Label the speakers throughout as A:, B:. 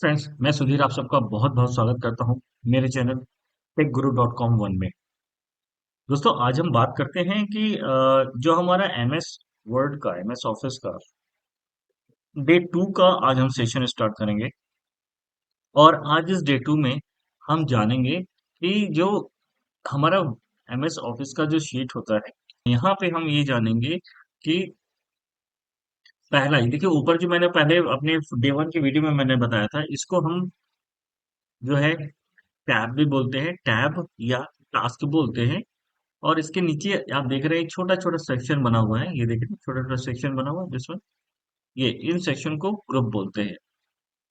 A: Friends, मैं सुधीर आप सबका बहुत बहुत स्वागत करता हूं मेरे चैनल techguru.com 1 में। दोस्तों, आज हम बात करते हैं कि जो हमारा एमएस वर्ड का एमएस ऑफिस का डे 2 का आज हम सेशन स्टार्ट करेंगे। और आज इस डे 2 में हम जानेंगे कि जो हमारा एमएस ऑफिस का जो शीट होता है, यहाँ पे हम ये जानेंगे कि पहला ही देखिए, ऊपर जो मैंने पहले अपने डे 1 की वीडियो में मैंने बताया था, इसको हम जो है टैब भी बोलते हैं, टैब या टास्क बोलते हैं। और इसके नीचे आप देख रहे हैं एक छोटा छोटा सेक्शन बना हुआ है, ये देख रहे हैं छोटा छोटा सेक्शन बना हुआ है जिसमें ये इन सेक्शन को ग्रुप बोलते हैं।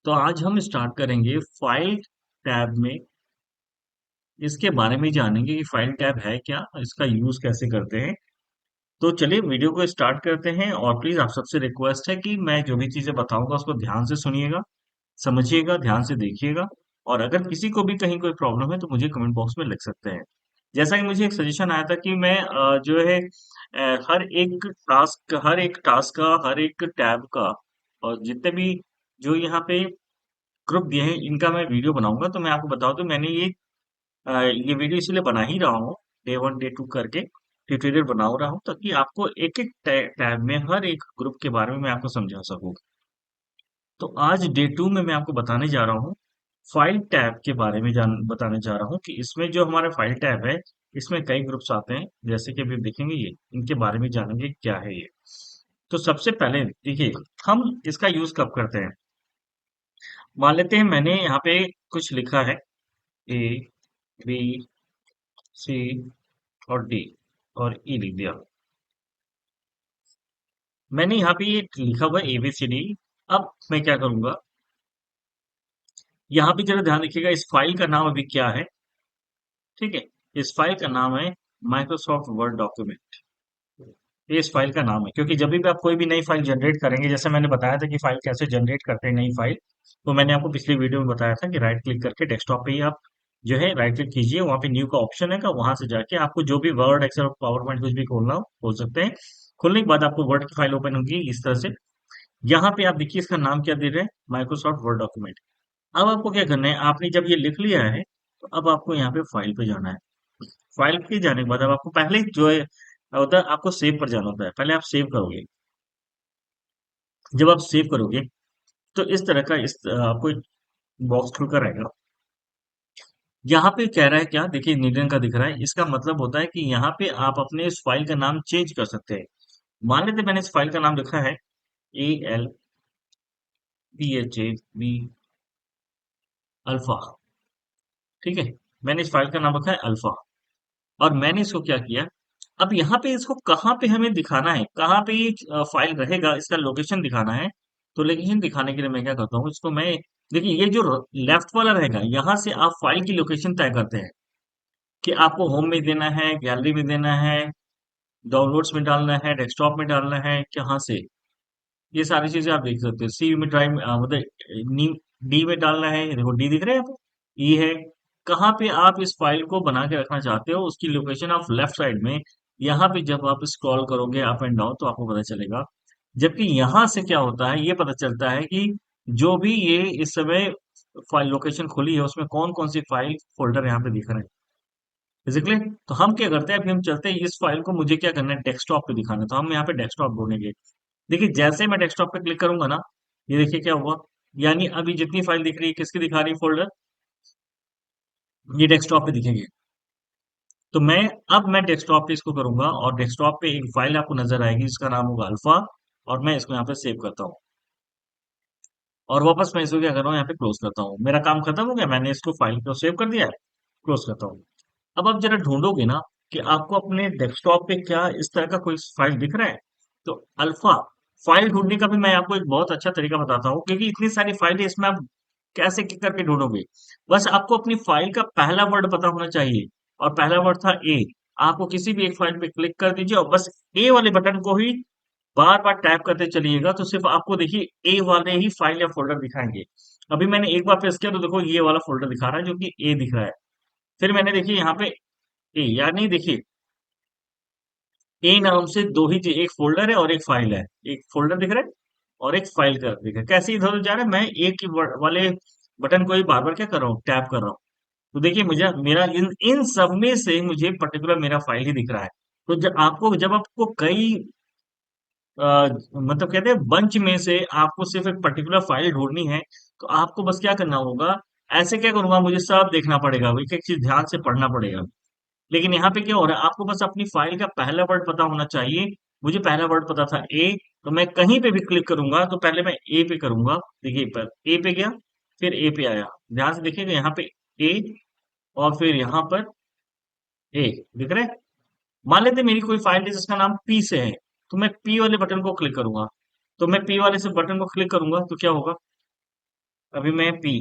A: तो आज हम स्टार्ट करेंगे फाइल टैब में, इसके बारे में जानेंगे कि फाइल टैब है क्या, इसका यूज कैसे करते हैं। तो चलिए वीडियो को स्टार्ट करते हैं, और प्लीज आप सबसे रिक्वेस्ट है कि मैं जो भी चीजें बताऊंगा उसको ध्यान से सुनिएगा, समझिएगा, ध्यान से देखिएगा। और अगर किसी को भी कहीं कोई प्रॉब्लम है तो मुझे कमेंट बॉक्स में लिख सकते हैं। जैसा कि मुझे एक सजेशन आया था कि मैं जो है हर एक टास्क का, हर एक टैब का, और जितने भी जो यहाँ पे ग्रुप दिए हैं इनका मैं वीडियो बनाऊंगा। तो मैं आपको बताऊं तो मैंने ये वीडियो इसलिए बना ही रहा हूँ, डे 1 डे 2 करके ट्यूटोरियल बना रहा हूँ, ताकि आपको एक एक टैब में हर एक ग्रुप के बारे में मैं आपको समझा सकूँ। तो आज डे 2 में मैं आपको बताने जा रहा हूँ फाइल टैब के बारे में बताने जा रहा हूँ कि इसमें जो हमारा फाइल टैब है, इसमें कई ग्रुप्स आते हैं, जैसे कि अभी देखेंगे ये, इनके बारे में जानेंगे क्या है ये। तो सबसे पहले देखिए, हम इसका यूज कब करते हैं। मान लेते हैं मैंने यहाँ पे कुछ लिखा है, ए बी सी और डी और ई लिख दिया। मैंने यहाँ पे ये लिखा हुआ है ABCD। अब मैं क्या करूंगा, यहाँ पे जरा ध्यान रखिएगा, इस फाइल का नाम अभी क्या है। ठीक है, इस फाइल का नाम है माइक्रोसॉफ्ट वर्ड डॉक्यूमेंट। ये इस फाइल का नाम है, क्योंकि जब भी आप कोई भी नई फाइल जनरेट करेंगे, जैसे मैंने बताया था कि फाइल कैसे जनरेट करते हैं नई फाइल, तो मैंने आपको पिछली वीडियो में बताया था कि राइट क्लिक करके डेस्कटॉप पे ही आप जो है राइट क्लिक कीजिए, वहां पे न्यू का ऑप्शन है, वहां से जाके आपको जो भी वर्ड, एक्सेल, पावर पॉइंट कुछ भी खोलना हो खोल सकते हैं। खोलने के बाद आपको वर्ड की फाइल ओपन होगी इस तरह से। यहाँ पे आप देखिए इसका नाम क्या दे रहे हैं, माइक्रोसॉफ्ट वर्ड डॉक्यूमेंट। अब आपको क्या करना है, आपने जब ये लिख लिया है तो अब आपको यहाँ पे फाइल पे जाना है। फाइल पे जाने के बाद अब आपको पहले जो है होता है, आपको सेव पर जाना होता है। पहले आप सेव करोगे, जब आप सेव करोगे तो इस तरह का आपको एक बॉक्स खुलकर रहेगा। यहाँ पे कह रहा है क्या, देखिए नीले रंग का दिख रहा है, इसका मतलब होता है कि यहाँ पे आप अपने इस फाइल का नाम चेंज कर सकते हैं। मान लेते मैंने इस फाइल का नाम लिखा है ALPHAB अल्फा। ठीक है, मैंने इस फाइल का नाम रखा है अल्फा, और मैंने इसको क्या किया, अब यहाँ पे इसको कहाँ पे हमें दिखाना है, कहाँ पे ये फाइल रहेगा, इसका लोकेशन दिखाना है। तो लोकेशन दिखाने के लिए मैं क्या करता हूँ, इसको मैं, देखिए ये जो लेफ्ट वाला रहेगा, यहाँ से आप फाइल की लोकेशन तय करते हैं कि आपको होम में देना है, गैलरी में देना है, डाउनलोड्स में डालना है, डेस्कटॉप में डालना है, कहाँ से। ये सारी चीजें आप देख सकते हो। सी में ड्राइव मतलब डी में डालना है, देखो डी दिख रहा है आपको, ई है। कहाँ पे आप इस फाइल को बना के रखना चाहते हो, उसकी लोकेशन आप लेफ्ट साइड में, यहाँ पे जब आप स्क्रॉल करोगे अप एंड डाउन तो आपको पता चलेगा। जबकि यहाँ से क्या होता है, ये पता चलता है कि जो भी ये इस समय फाइल लोकेशन खुली है उसमें कौन कौन सी फाइल फोल्डर यहाँ पे दिख रहे हैं फिजिकली। तो हम क्या करते हैं, अभी हम चलते हैं, इस फाइल को मुझे क्या करना है, डेस्कटॉप पे दिखाना है, तो हम यहाँ पे डेस्कटॉप ढूंढेंगे। देखिए जैसे मैं डेस्कटॉप पे क्लिक करूंगा ना, ये देखिए क्या हुआ, यानी अभी जितनी फाइल दिख रही है किसकी दिखा रही है फोल्डर, ये डेस्कटॉप पे दिखेंगे। तो मैं डेस्कटॉप पे इसको करूंगा, और डेस्कटॉप पे एक फाइल आपको नजर आएगी, इसका नाम होगा अल्फा। और मैं इसको यहाँ पे सेव करता हूँ, और वापस मैं इसको क्या कर रहा हूँ, यहाँ पे क्लोज करता हूँ। मेरा काम खत्म हो गया, मैंने इसको फाइल को सेव कर दिया है, क्लोज करता हूँ। अब आप जरा ढूंढोगे ना कि आपको अपने डेस्कटॉप पे क्या इस तरह का कोई फाइल दिख रहा है। तो अल्फा फाइल ढूंढने का भी मैं आपको एक बहुत अच्छा तरीका बताता हूँ, क्योंकि इतनी सारी फाइलें इसमें आप कैसे क्लिक करके ढूंढोगे। बस आपको अपनी फाइल का पहला वर्ड पता होना चाहिए, और पहला वर्ड था ए। आपको किसी भी एक फाइल पे क्लिक कर दीजिए, और बस ए वाले बटन को ही बार बार टैप करते चलिएगा, तो सिर्फ आपको देखिए ए वाले ही फाइल या फोल्डर दिखाएंगे। अभी मैंने एक बार प्रेस किया तो देखो ये वाला फोल्डर दिखा रहा है जो कि ए दिख रहा है। फिर मैंने देखिए यहाँ पे ए, यानी देखिए ए नाम से दो ही एक फोल्डर है और एक फाइल है। एक फोल्डर दिख रहा है और एक फाइल का दिख रहा है। कैसे इधर उधर जा रहा है, मैं एक ही वाले बटन को ही बार बार क्या कर रहा हूँ, टैप कर रहा हूँ। तो देखिए मुझे मेरा इन इन सब में से मुझे पर्टिकुलर मेरा फाइल ही दिख रहा है। तो जब आपको कई मतलब कहते हैं बंच में से आपको सिर्फ एक पर्टिकुलर फाइल ढूंढनी है, तो आपको बस क्या करना होगा, ऐसे क्या करूंगा, मुझे सब देखना पड़ेगा, एक एक चीज ध्यान से पढ़ना पड़ेगा। लेकिन यहाँ पे क्या हो रहा है, आपको बस अपनी फाइल का पहला वर्ड पता होना चाहिए। मुझे पहला वर्ड पता था ए, तो मैं कहीं पे भी क्लिक करूंगा तो पहले मैं ए पे करूंगा। देखिए पर ए पे गया, फिर ए पे आया। ध्यान से देखिएगा यहाँ पे ए, और फिर यहाँ पर ए, दिख रहा है। मान लेते हैं मेरी कोई फाइल है जिसका नाम पी से है, तो मैं पी वाले बटन को क्लिक करूंगा। तो मैं पी वाले से बटन को क्लिक करूंगा तो क्या होगा, अभी मैं पी,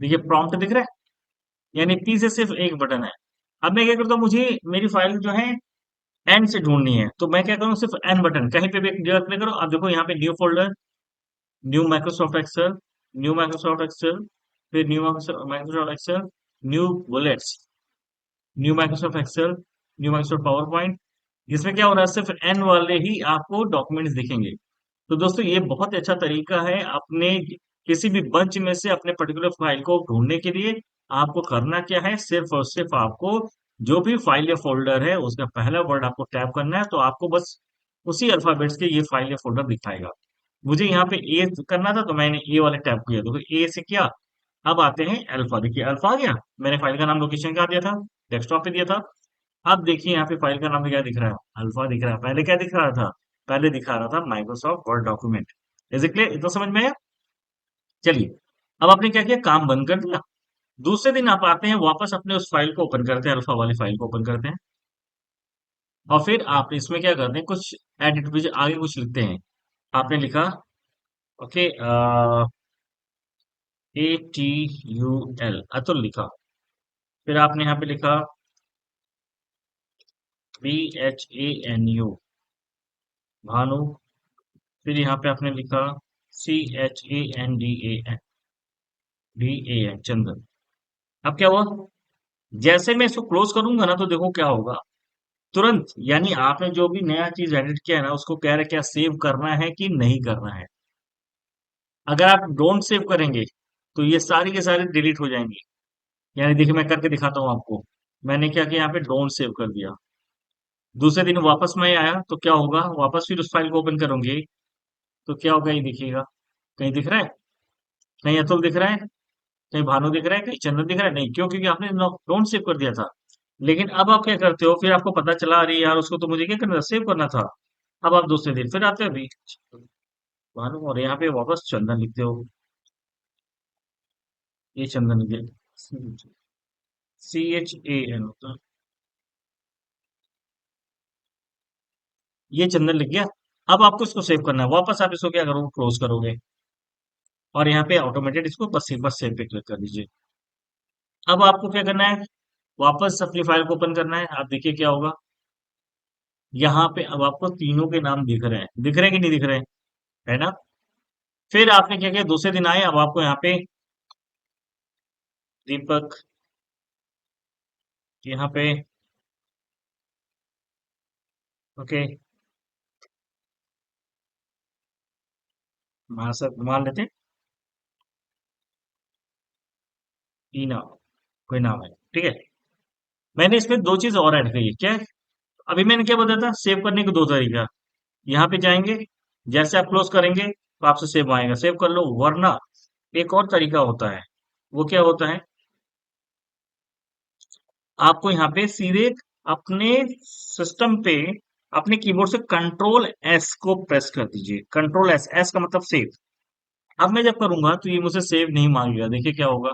A: देखिए प्रॉम्प्ट दिख रहा है, यानी पी से सिर्फ एक बटन है। अब मैं क्या करता हूँ, मुझे मेरी फाइल जो है एन से ढूंढनी है, तो मैं क्या करूँ, सिर्फ एन बटन कहीं पे भी एक जगह क्लिक करो। अब देखो यहाँ पे new folder, new Microsoft Excel, new Microsoft Excel, फिर new Microsoft Excel, new bullets, new Microsoft Excel, new Microsoft PowerPoint. इसमें क्या हो रहा है, सिर्फ एन वाले ही आपको डॉक्यूमेंट्स दिखेंगे। तो दोस्तों ये बहुत अच्छा तरीका है अपने किसी भी बंच में से अपने पर्टिकुलर फाइल को ढूंढने के लिए। आपको करना क्या है, सिर्फ और सिर्फ आपको जो भी फाइल या फोल्डर है उसका पहला वर्ड आपको टैप करना है, तो आपको बस उसी अल्फाबेट्स के ये फाइल या फोल्डर दिखाएगा। मुझे यहाँ पे ए करना था तो मैंने ए वाले टैप किया, तो ए से किया। अब आते हैं अल्फा, देखिए अल्फा आ गया। मैंने फाइल का नाम लोकेशन कहाँ दिया था, डेस्कटॉप पे दिया था। अब देखिए यहाँ पे फाइल का नाम क्या दिख रहा है, अल्फा दिख रहा है। पहले क्या दिख रहा था, पहले दिखा रहा था Microsoft word document. Is it clear, इतना समझ में आया। चलिए, अब आपने क्या किया, काम बंद कर दिया। दूसरे दिन आप आते हैं वापस अपने उस फाइल को ओपन करते हैं, अल्फा वाली फाइल को ओपन करते हैं। और फिर आप इसमें क्या करते हैं, कुछ एडिट आगे कुछ लिखते हैं। आपने लिखा ओके, ATUL अतुल लिखा। फिर आपने यहाँ पे लिखा BHANU भानु। फिर यहाँ पे आपने लिखा CHANDAN चंदन। अब क्या हुआ, जैसे मैं इसको क्लोज करूंगा ना, तो देखो क्या होगा, तुरंत, यानी आपने जो भी नया चीज एडिट किया है ना, उसको कह रहा है क्या सेव करना है कि नहीं करना है। अगर आप डोंट सेव करेंगे तो ये सारी के सारी डिलीट हो जाएंगी। यानी देखिए मैं करके दिखाता हूँ आपको। मैंने क्या किया, यहाँ पे डोंट सेव कर दिया। दूसरे दिन वापस मैं आया तो क्या होगा, वापस फिर उस फाइल को ओपन करूंगी, तो क्या होगा, ये दिखिएगा। कहीं दिख रहा है, कहीं अतुल दिख रहा है, कहीं भानु दिख रहा है, कहीं चंदन दिख रहा है, नहीं, क्यों, क्योंकि आपने डोंट सेव कर दिया था। लेकिन अब आप क्या करते हो, फिर आपको पता चला अरे यार उसको तो मुझे क्या करना था, सेव करना था। अब आप दूसरे दिन फिर आते हो अभी भानु, और यहाँ पे वापस चंदन लिखते हो। ये चंदन लिखे, CHAN होता है। ये चंदन लिख गया। अब आपको इसको सेव करना है, वापस आप इसको क्या करोगे, क्लोज करोगे, और यहाँ पे ऑटोमेटेड इसको बस सेव पे क्लिक कर दीजिए। अब आपको क्या करना है, वापस अपनी फाइल को ओपन करना है। आप देखिए क्या होगा, यहाँ पे अब आपको तीनों के नाम दिख रहे हैं कि नहीं दिख रहे हैं, है ना। फिर आपने क्या किया, दूसरे दिन आए, अब आपको यहाँ पे दीपक, यहाँ पे ओके, मान लेते हैं टीना, कोई नाम है, ठीक है। मैंने इसमें दो चीज और ऐड करी है, क्या है? अभी मैंने क्या बताया था, सेव करने के दो तरीका। यहाँ पे जाएंगे, जैसे आप क्लोज करेंगे तो आपसे सेव आएगा, सेव कर लो। वरना एक और तरीका होता है, वो क्या होता है, आपको यहाँ पे सीधे अपने सिस्टम पे अपने कीबोर्ड से कंट्रोल एस को प्रेस कर दीजिए। कंट्रोल एस, एस का मतलब सेव। अब मैं जब करूंगा तो ये मुझे सेव नहीं मांगेगा, देखिए क्या होगा।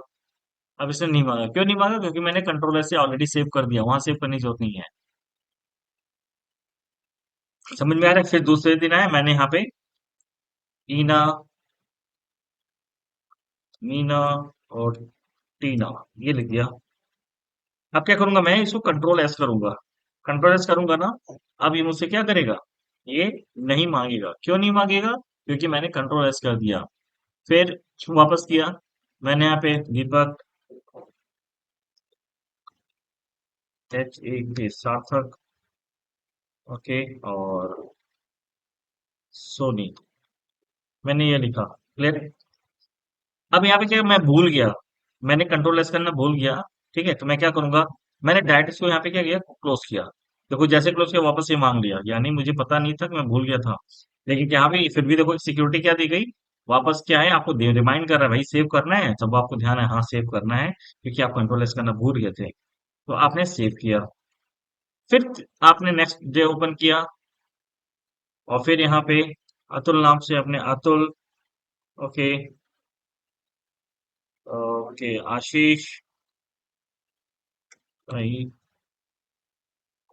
A: अब इसने नहीं मांगा, क्यों नहीं मांगा, क्योंकि मैंने कंट्रोल एस से ऑलरेडी सेव कर दिया, वहां सेव करने की जरूरत नहीं है। समझ में आ रहा है। फिर दूसरे दिन आया, मैंने यहाँ पे ईना, मीना और टीना ये लिख दिया। अब क्या करूंगा, मैं इसको कंट्रोल एस करूंगा। कंट्रोल एस करूंगा ना, अब ये मुझसे क्या करेगा, ये नहीं मांगेगा। क्यों नहीं मांगेगा, क्योंकि मैंने कंट्रोल एस कर दिया। फिर वापस किया, मैंने यहाँ पे दीपक, HA के सार्थक, ओके, और सोनी, मैंने ये लिखा, क्लियर। अब यहाँ पे क्या मैं भूल गया, मैंने कंट्रोल एस करना भूल गया। ठीक है, तो मैं क्या करूंगा, मैंने डायरेक्ट इसको यहाँ पे क्या किया, क्लोज किया। देखो जैसे क्लोज किया वापस ये मांग लिया, यानी मुझे पता नहीं था कि मैं भूल गया था। लेकिन यहाँ पे फिर भी देखो सिक्योरिटी क्या दी गई, वापस क्या है आपको रिमाइंड कर रहा है भाई सेव करना है, तब आपको ध्यान है हाँ सेव करना है, क्योंकि आप कंट्रोल एस करना भूल गए थे। तो आपने सेव किया, फिर आपने नेक्स्ट डे ओपन किया, और फिर यहाँ पे अतुल नाम से अपने Atul, okay, okay Ashish, A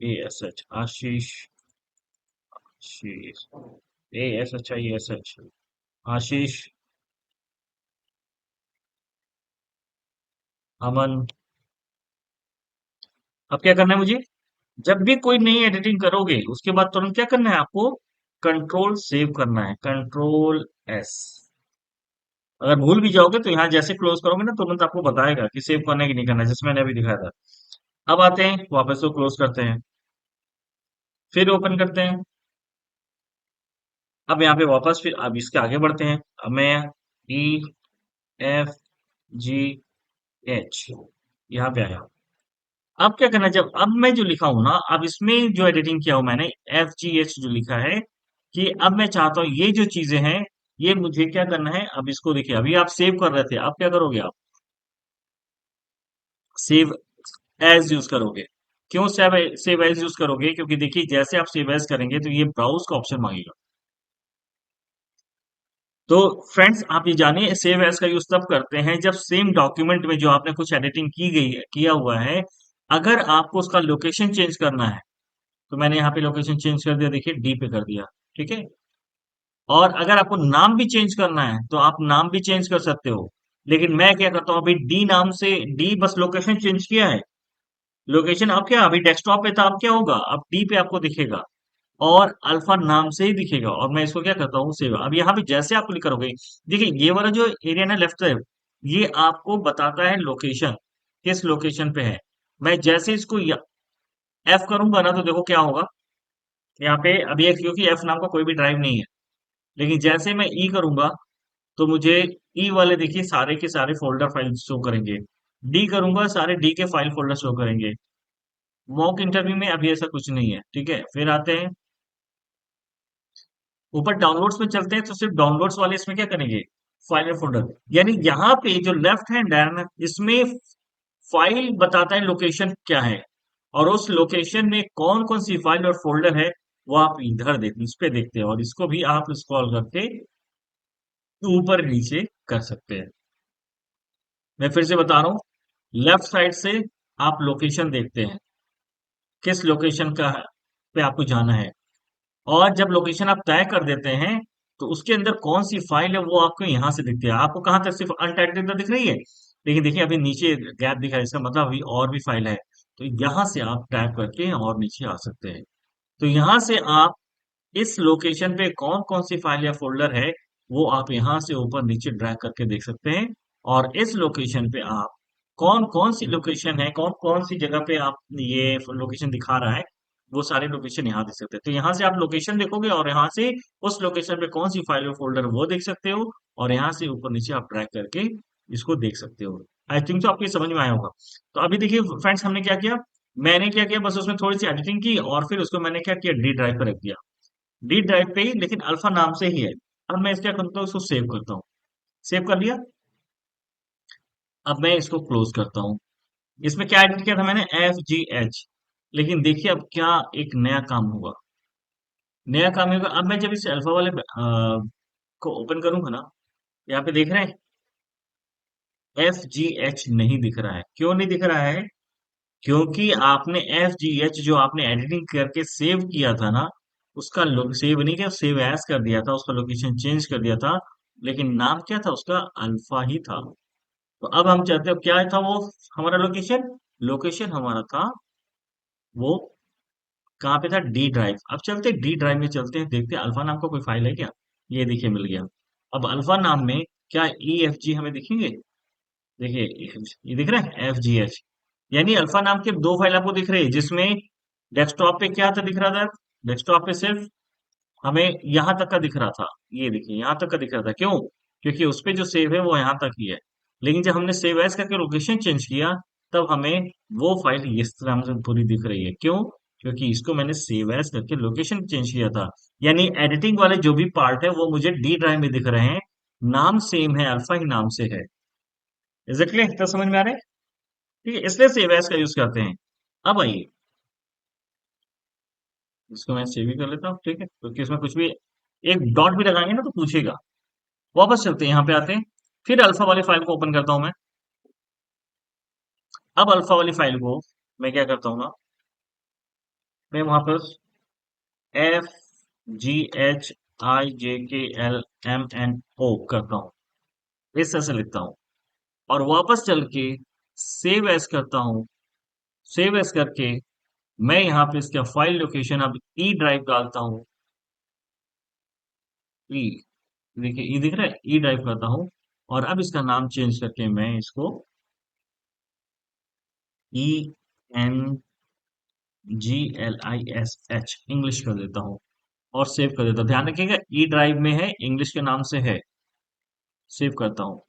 A: S H Ashish, Ashish, A S H I S H, Ashish, Aman. अब क्या करना है मुझे, जब भी कोई नई एडिटिंग करोगे उसके बाद तुरंत क्या करना है आपको, कंट्रोल सेव करना है, कंट्रोल एस। अगर भूल भी जाओगे तो यहाँ जैसे क्लोज करोगे ना तुरंत आपको बताएगा कि सेव करना है कि नहीं करना है, जिसमें मैंने अभी दिखाया था। अब आते हैं वापस को क्लोज करते हैं, फिर ओपन करते हैं। अब यहाँ पे वापस फिर अब इसके आगे बढ़ते हैं। अब मैं ई एफ जी एच यहाँ पे आया। अब क्या करना है, जब अब मैं जो लिखा हूं ना, अब इसमें जो एडिटिंग किया हूं मैंने, एफ जी एच जो लिखा है, कि अब मैं चाहता हूं ये जो चीजें हैं ये मुझे क्या करना है, अब इसको देखिए अभी आप सेव कर रहे थे, अब क्या करोगे आप, सेव एज यूज करोगे। क्यों सेव एज यूज करोगे, क्योंकि देखिए जैसे आप सेव एज करेंगे तो ये ब्राउज का ऑप्शन मांगेगा। तो फ्रेंड्स आप ये जानिए सेव एज का यूज तब करते हैं जब सेम डॉक्यूमेंट में जो आपने कुछ एडिटिंग की गई है, किया हुआ है, अगर आपको उसका लोकेशन चेंज करना है, तो मैंने यहाँ पे लोकेशन चेंज कर दिया, देखिए डी पे कर दिया। ठीक है, और अगर आपको नाम भी चेंज करना है तो आप नाम भी चेंज कर सकते हो। लेकिन मैं क्या करता हूँ, अभी डी नाम से, डी बस लोकेशन चेंज किया है, लोकेशन अब क्या अभी डेस्कटॉप पे था, अब क्या होगा, अब डी पे आपको दिखेगा, और अल्फा नाम से ही दिखेगा। और मैं इसको क्या करता हूँ सेव, अब यहाँ पे जैसे आप क्लिक करोगे, देखिए ये वाला जो एरिया ना लेफ्ट साइड, ये आपको बताता है लोकेशन, किस लोकेशन पे है। मैं जैसे इसको एफ करूंगा ना तो देखो क्या होगा, यहाँ पे अभी एक, क्योंकि एफ नाम का कोई भी ड्राइव नहीं है, लेकिन जैसे मैं ई करूंगा तो मुझे ई वाले देखिए सारे के सारे फोल्डर फाइल शो करेंगे। डी करूंगा सारे डी के फाइल फोल्डर शो करेंगे। मॉक इंटरव्यू में अभी ऐसा कुछ नहीं है। ठीक है, फिर आते हैं ऊपर डाउनलोड्स में चलते हैं, तो सिर्फ डाउनलोड्स वाले इसमें क्या करेंगे, फाइल फोल्डर, यानी यहाँ पे जो लेफ्ट हैंड है ना इसमें फाइल बताता है लोकेशन क्या है, और उस लोकेशन में कौन कौन सी फाइल और फोल्डर है वो आप इधर देखते, इस पे देखते हैं, और इसको भी आप स्क्रॉल करके ऊपर नीचे कर सकते हैं। मैं फिर से बता रहा हूँ, लेफ्ट साइड से आप लोकेशन देखते हैं, किस लोकेशन का पे आपको जाना है, और जब लोकेशन आप तय कर देते हैं तो उसके अंदर कौन सी फाइल है वो आपको यहाँ से दिखती है। आपको कहाँ तक सिर्फ अनटाइटल्ड दिख रही है, लेकिन देखिए अभी नीचे गैप दिखा है, इसका मतलब अभी और भी फाइल है। तो यहाँ से आप टाइप करके और नीचे आ सकते हैं। तो यहाँ से आप इस लोकेशन पे कौन कौन सी फाइल या फोल्डर है वो आप यहाँ से ऊपर नीचे ड्रैग करके देख सकते हैं। और इस लोकेशन पे आप कौन कौन सी लोकेशन है, कौन कौन सी जगह पे आप ये लोकेशन दिखा रहा है, वो सारे लोकेशन यहाँ देख सकते हैं। तो यहाँ से आप लोकेशन देखोगे और यहाँ से उस लोकेशन पे कौन सी फाइल और फोल्डर वो देख सकते हो, और यहाँ से ऊपर नीचे आप ड्रैग करके इसको देख सकते हो। आई थिंक तो आपको ये समझ में आया होगा। तो अभी देखिए फ्रेंड्स हमने क्या किया, मैंने क्या किया, बस उसमें थोड़ी सी एडिटिंग की और फिर उसको मैंने क्या किया, डी ड्राइव पर रख दिया। डी ड्राइव पे ही, लेकिन अल्फा नाम से ही है। अब मैं इसका करता हूँ, इसको सेव करता हूँ, सेव कर लिया। अब मैं इसको क्लोज करता हूँ। इसमें क्या एडिट किया था मैंने, एफ जी एच। लेकिन देखिए अब क्या एक नया काम हुआ, नया काम होगा। अब मैं जब इस अल्फा वाले को ओपन करूंगा ना, यहाँ पे देख रहे हैं एफ जी एच नहीं दिख रहा है। क्यों नहीं दिख रहा है, क्योंकि आपने एफ जी एच जो आपने एडिटिंग करके सेव किया था ना, उसका सेव नहीं किया, सेव एज कर दिया था, उसका लोकेशन चेंज कर दिया था, लेकिन नाम क्या था उसका, अल्फा ही था। तो अब हम चाहते हैं क्या था वो, हमारा लोकेशन, लोकेशन हमारा था वो कहाँ पे था, डी ड्राइव। अब चलते डी ड्राइव में चलते हैं, देखते हैं अल्फा नाम का कोई फाइल है क्या। ये देखिए मिल गया। अब अल्फा नाम में क्या ई एफ जी हमें दिखेंगे, देखिए ये दिख रहा है एफ जी एच, यानी अल्फा नाम के दो फाइल आपको दिख रही है, जिसमें डेस्कटॉप पे क्या था दिख रहा था, डेस्कटॉप पे सिर्फ हमें यहां तक का दिख रहा था, ये देखिए यहां तक का दिख रहा था। क्यों, क्योंकि उस पे जो सेव है वो यहाँ तक ही है। लेकिन जब हमने सेव एज करके लोकेशन चेंज किया, तब हमें वो फाइल इस तरह से पूरी दिख रही है। क्यों? क्योंकि इसको मैंने सेव एज करके लोकेशन चेंज किया था। यानी एडिटिंग वाले जो भी पार्ट है वो मुझे डी ड्राइव में दिख रहे हैं। नाम सेम है, अल्फा ही नाम से है। एग्जैक्टली, तो समझ में आ रहा है? ठीक है, इसलिए सेव एज का यूज करते हैं। अब आइए, इसको मैं सेव ही कर लेता हूँ, ठीक है, क्योंकि इसमें कुछ भी एक डॉट भी लगाएंगे ना तो पूछेगा। वापस चलते हैं, यहाँ पे आते हैं। फिर अल्फा वाली फाइल को ओपन करता हूं मैं। अब अल्फा वाली फाइल को मैं क्या करता हूँ ना, मैं वहां पर FGHIJKLMNO करता हूँ, इस तरह से लिखता हूँ। और वापस चल के सेव एज करता हूँ। सेव एज करके मैं यहाँ पे इसका फाइल लोकेशन अब ई ड्राइव डालता हूँ। ई, देखिए ई दिख रहा है, ई ड्राइव करता हूँ। और अब इसका नाम चेंज करके मैं इसको ENGLISH इंग्लिश कर देता हूँ और सेव कर देता हूँ। ध्यान रखिएगा, ई ड्राइव में है, इंग्लिश के नाम से है। सेव करता हूँ।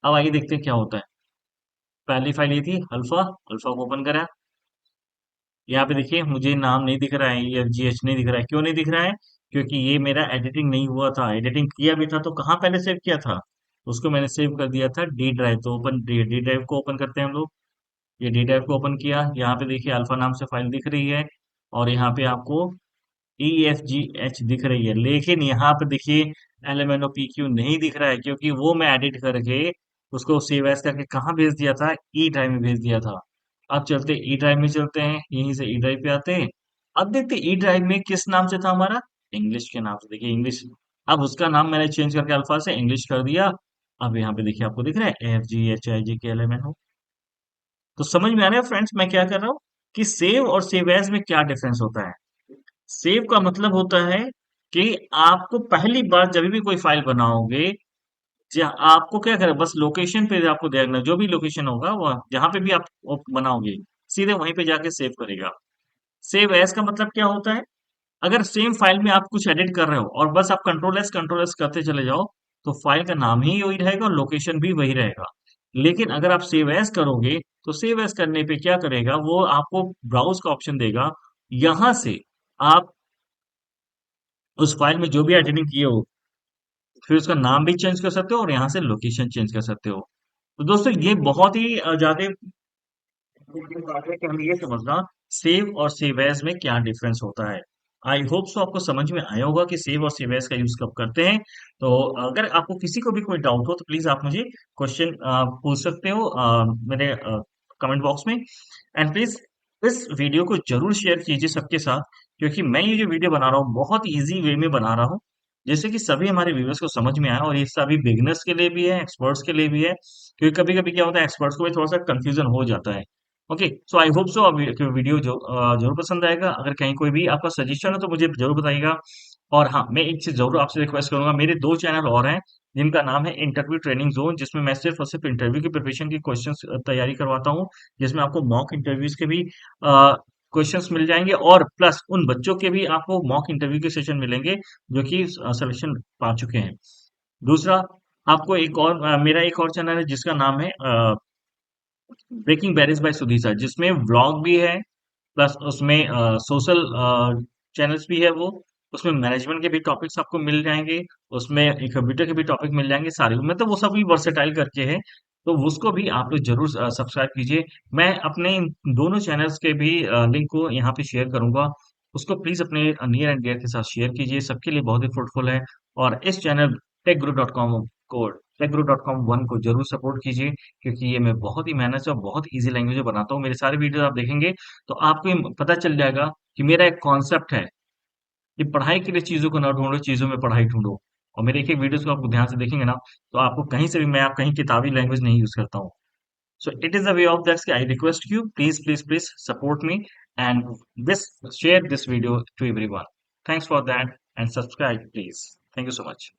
A: अब आइए देखते हैं क्या होता है। पहली फाइल ये थी अल्फा, अल्फा को ओपन करा। यहाँ पे देखिए मुझे नाम नहीं दिख रहा है, EFGH नहीं दिख रहा है। क्यों नहीं दिख रहा है? क्योंकि ये मेरा एडिटिंग नहीं हुआ था। एडिटिंग किया भी था तो कहाँ पहले सेव किया था? उसको मैंने सेव कर दिया था डी ड्राइव। तो ओपन डी ड्राइव को ओपन करते हैं हम लोग। ये डी ड्राइव को ओपन किया, यहाँ पे देखिए अल्फा नाम से फाइल दिख रही है। और यहाँ पे आपको EFGH दिख रही है। लेकिन यहाँ पे देखिए LMNOPQ नहीं दिख रहा है, क्योंकि वो मैं एडिट करके उसको सेव एज करके कहाँ भेज दिया था? ई ड्राइव में भेज दिया था। अब चलते ई ड्राइव में चलते हैं, यहीं से ई ड्राइव पे आते हैं। अब देखते ई ड्राइव में किस नाम से था हमारा? इंग्लिश के नाम से। देखिए इंग्लिश, अब उसका नाम मैंने चेंज करके अल्फा से इंग्लिश कर दिया। अब यहाँ पे देखिए आपको दिख रहा है FGHIJKLMNO। तो समझ में आ रहा है फ्रेंड्स मैं क्या कर रहा हूँ कि सेव और सेव एज में क्या डिफरेंस होता है? सेव का मतलब होता है कि आपको पहली बार जब भी कोई फाइल बनाओगे, आपको क्या करें, बस लोकेशन पे आपको देखना, जो भी लोकेशन होगा वो जहां पे भी आप वो बनाओगे, सीधे वहीं पे जाके सेव करेगा। सेव एज का मतलब क्या होता है? अगर सेम फाइल में आप कुछ एडिट कर रहे हो और बस आप कंट्रोल एस करते चले जाओ, तो फाइल का नाम ही वही रहेगा और लोकेशन भी वही रहेगा। लेकिन अगर आप सेव एज करोगे, तो सेव एज करने पे क्या करेगा, वो आपको ब्राउज का ऑप्शन देगा। यहां से आप उस फाइल में जो भी एडिटिंग किए हो, फिर उसका नाम भी चेंज कर सकते हो और यहाँ से लोकेशन चेंज कर सकते हो। तो दोस्तों ये बहुत ही ज्यादा इम्पोर्टेंट बात है कि हमें ये समझना सेव और सेव एज में क्या डिफरेंस होता है। आई होप सो आपको समझ में आया होगा कि सेव और सेव एज का यूज कब करते हैं। तो अगर आपको किसी को भी कोई डाउट हो तो प्लीज आप मुझे क्वेश्चन पूछ सकते हो मेरे कमेंट बॉक्स में। एंड प्लीज इस वीडियो को जरूर शेयर कीजिए सबके साथ, क्योंकि मैं ये जो वीडियो बना रहा हूँ बहुत इजी वे में बना रहा हूँ, जैसे कि सभी हमारे व्यूअर्स को समझ में आए। और ये सभी बिगिनर्स के लिए भी है, एक्सपर्ट्स के लिए भी है, क्योंकि कभी कभी क्या होता है एक्सपर्ट्स को भी थोड़ा सा कंफ्यूजन हो जाता है। Okay, so I hope so अब वीडियो जो जरूर पसंद आएगा। अगर कहीं कोई भी आपका सजेशन हो तो मुझे जरूर बताइएगा। और हाँ, मैं एक चीज जरूर आपसे रिक्वेस्ट करूंगा, मेरे 2 चैनल और हैं जिनका नाम है इंटरव्यू ट्रेनिंग जोन, जिसमें मैं सिर्फ और सिर्फ इंटरव्यू की प्रिपरेशन की क्वेश्चंस तैयारी करवाता हूँ, जिसमें आपको मॉक इंटरव्यूज के भी क्वेश्चंस मिल जाएंगे और प्लस उन बच्चों के भी आपको मॉक इंटरव्यू के सेशन मिलेंगे जो कि सिलेक्शन पा चुके हैं। दूसरा, आपको एक और मेरा एक और चैनल है जिसका नाम है ब्रेकिंग बैरिज बाय सुधीर सर, जिसमें व्लॉग भी है, प्लस उसमें सोशल चैनल्स भी है। वो उसमें मैनेजमेंट के भी टॉपिक्स आपको मिल जाएंगे, उसमें एक कंप्यूटर के भी टॉपिक मिल जाएंगे सारे, मतलब वो सब भी वर्सेटाइल करके है। तो उसको भी आप लोग जरूर सब्सक्राइब कीजिए। मैं अपने इन दोनों चैनल्स के भी लिंक को यहाँ पे शेयर करूंगा। उसको प्लीज अपने नियर एंड डियर के साथ शेयर कीजिए, सबके लिए बहुत ही फ्रूटफुल है। और इस चैनल techguru.com को techguru.com 1 को जरूर सपोर्ट कीजिए, क्योंकि ये मैं बहुत ही मेहनत से और बहुत इजी लैंग्वेज में बनाता हूँ। मेरे सारे वीडियो आप देखेंगे तो आपको ये पता चल जाएगा कि मेरा एक कॉन्सेप्ट है कि पढ़ाई के लिए चीजों को ना ढूंढो, चीजों में पढ़ाई ढूंढो। और मेरे एक एक वीडियोस को आपको ध्यान से देखेंगे ना, तो आपको कहीं से भी, मैं आप कहीं किताबी लैंग्वेज नहीं यूज करता हूँ। So it is the way of that's, I request you please please please support me and this share this video to everyone. Thanks for that and subscribe please. Thank you so much.